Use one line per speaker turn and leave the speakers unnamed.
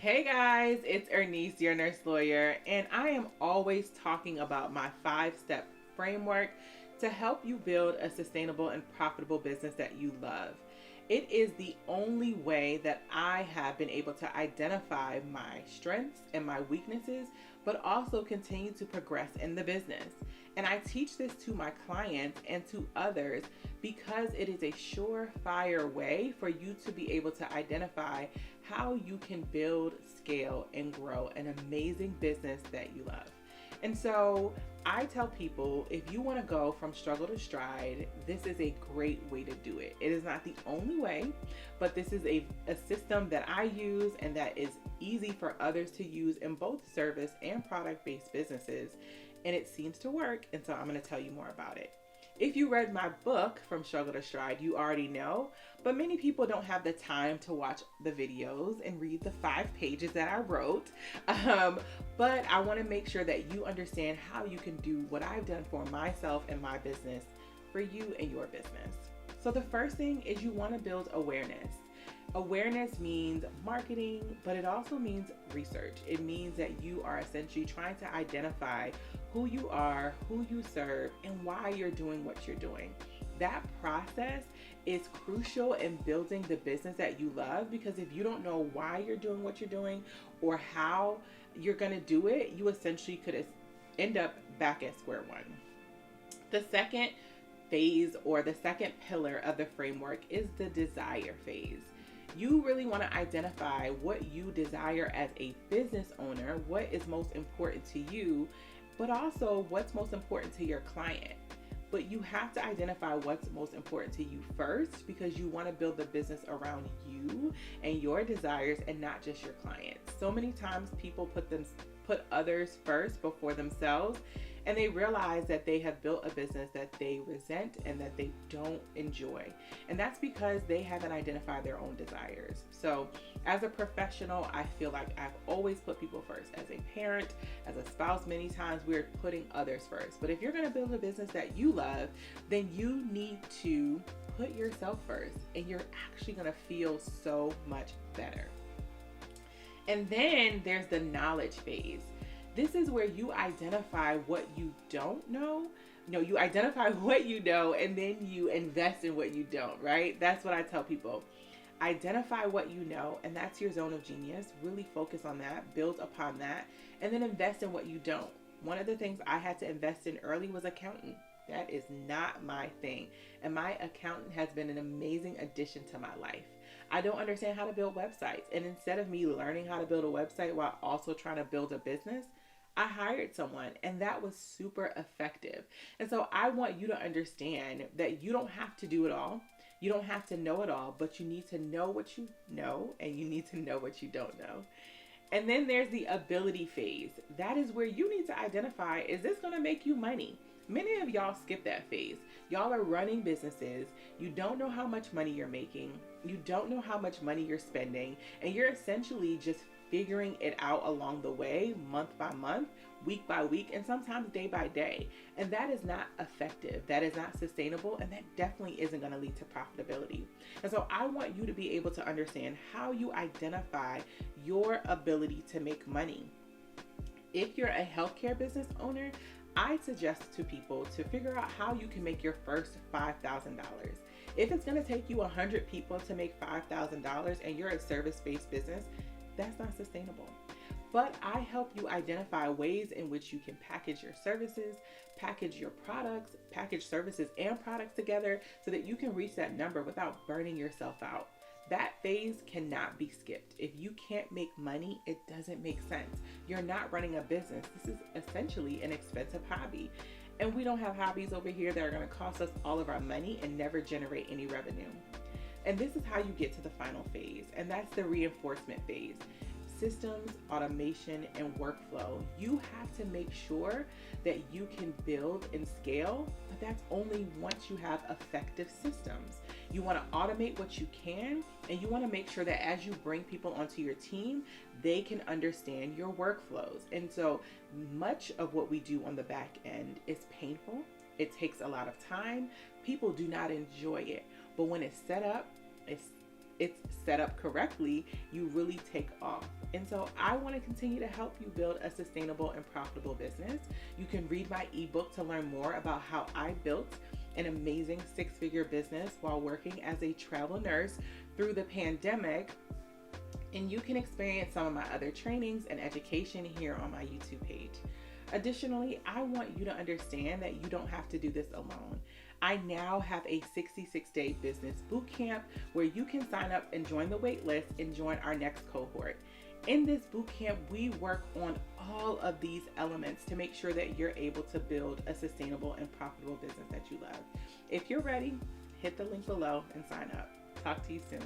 Hey guys, it's Irnise, your nurse lawyer, and I am always talking about my 5 step framework to help you build a sustainable and profitable business that you love. It is the only way that I have been able to identify my strengths and my weaknesses, but also continue to progress in the business. And I teach this to my clients and to others because it is a surefire way for you to be able to identify how you can build, scale, and grow an amazing business that you love. And so I tell people, if you want to go from struggle to stride, this is a great way to do it. It is not the only way, but this is a system that I use and that is easy for others to use in both service and product-based businesses. And it seems to work. And so I'm going to tell you more about it. If you read my book, From Struggle to Stride, you already know, but many people don't have the time to watch the videos and read the 5 pages that I wrote. But I want to make sure that you understand how you can do what I've done for myself and my business for you and your business. So the first thing is you want to build awareness. Awareness means marketing, but it also means research. It means that you are essentially trying to identify who you are, who you serve, and why you're doing what you're doing. That process is crucial in building the business that you love, because if you don't know why you're doing what you're doing or how you're going to do it, you essentially could end up back at square one. The second phase, or the second pillar of the framework, is the desire phase. You really want to identify what you desire as a business owner, what is most important to you, but also what's most important to your client. But you have to identify what's most important to you first, because you want to build the business around you and your desires and not just your clients. So many times people put others first before themselves, and they realize that they have built a business that they resent and that they don't enjoy. And that's because they haven't identified their own desires. So as a professional, I feel like I've always put people first. As a parent, as a spouse, many times we're putting others first. But if you're going to build a business that you love, then you need to put yourself first, and you're actually going to feel so much better. And then there's the knowledge phase. This is where you identify what you don't know. No, you identify what you know, and then you invest in what you don't, right? That's what I tell people. Identify what you know, and that's your zone of genius. Really focus on that, build upon that, and then invest in what you don't. One of the things I had to invest in early was accounting. That is not my thing. And my accountant has been an amazing addition to my life. I don't understand how to build websites. And instead of me learning how to build a website while also trying to build a business, I hired someone, and that was super effective. And so I want you to understand that you don't have to do it all. You don't have to know it all, but you need to know what you know, and you need to know what you don't know. And then there's the ability phase. That is where you need to identify, is this going to make you money? Many of y'all skip that phase. Y'all are running businesses. You don't know how much money you're making. You don't know how much money you're spending. And you're essentially just figuring it out along the way, month by month, week by week, and sometimes day by day. And that is not effective. That is not sustainable. And that definitely isn't going to lead to profitability. And so I want you to be able to understand how you identify your ability to make money. If you're a healthcare business owner, I suggest to people to figure out how you can make your first $5,000. If it's going to take you 100 people to make $5,000 and you're a service-based business, that's not sustainable. But I help you identify ways in which you can package your services, package your products, package services and products together so that you can reach that number without burning yourself out. That phase cannot be skipped. If you can't make money, it doesn't make sense. You're not running a business. This is essentially an expensive hobby. And we don't have hobbies over here that are going to cost us all of our money and never generate any revenue. And this is how you get to the final phase, and that's the reinforcement phase. Systems, automation, and workflow. You have to make sure that you can build and scale, but that's only once you have effective systems. You want to automate what you can, and you want to make sure that as you bring people onto your team, they can understand your workflows. And so much of what we do on the back end is painful. It takes a lot of time. People do not enjoy it. But when it's set up, it's it's set up correctly, you really take off. And so I want to continue to help you build a sustainable and profitable business. You can read my ebook to learn more about how I built an amazing 6-figure business while working as a travel nurse through the pandemic. And you can experience some of my other trainings and education here on my YouTube page. Additionally, I want you to understand that you don't have to do this alone. I now have a 66-day business bootcamp where you can sign up and join the wait list and join our next cohort. In this bootcamp, we work on all of these elements to make sure that you're able to build a sustainable and profitable business that you love. If you're ready, hit the link below and sign up. Talk to you soon.